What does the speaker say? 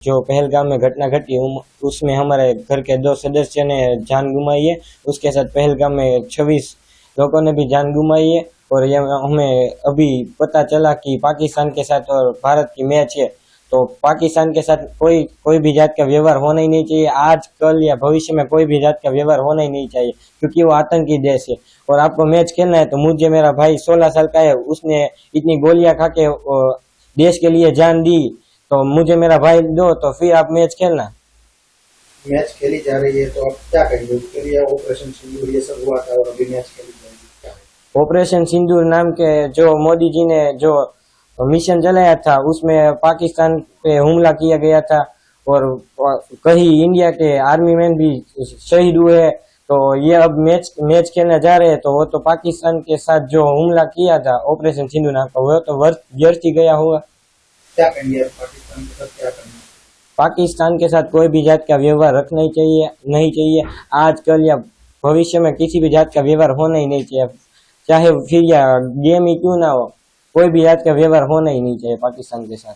जो पहलगाम में घटना घटी उसमें हमारे घर के 2 सदस्य ने जान गुमाई है। उसके साथ पहलगाम में 26 लोगों ने भी जान गुमाई है। और ये हमें अभी पता चला कि पाकिस्तान के साथ और भारत की मैच है, तो पाकिस्तान के साथ कोई भी जात का व्यवहार होना ही नहीं चाहिए। आज कल या भविष्य में कोई भी जात का व्यवहार होना ही नहीं चाहिए, क्योंकि वो आतंकी देश है। और आपको मैच खेलना है तो मुझे मेरा भाई 16 साल का है, उसने इतनी गोलियां खा के देश के लिए जान दी, तो मुझे मेरा भाई दो तो फिर आप मैच खेलना। मैच खेली जा रही है तो आप क्या करेंगे उसके लिए? ऑपरेशन सिंदूर ये सब हुआ था और अभी मैच खेली जा रही है, क्या है? ऑपरेशन सिंदूर नाम के जो मोदी जी ने जो मिशन चलाया था उसमें पाकिस्तान पे हमला किया गया था और कई इंडिया के आर्मी मैन भी शहीद हुए। तो ये अब मैच खेलने जा रहे हैं, तो वो तो पाकिस्तान के साथ जो हमला किया था ऑपरेशन सिंधु नाम का, वो तो व्यर्थ ही गया होगा। क्या करेंगे पाकिस्तान के साथ, क्या करेंगे? पाकिस्तान के साथ कोई भी जात का व्यवहार रखना ही चाहिए नहीं चाहिए। आजकल या भविष्य में किसी भी जात का व्यवहार होना ही नहीं चाहिए, चाहे फिर या गेम ही क्यों ना हो, कोई भी जात का व्यवहार होना ही नहीं चाहिए पाकिस्तान के साथ।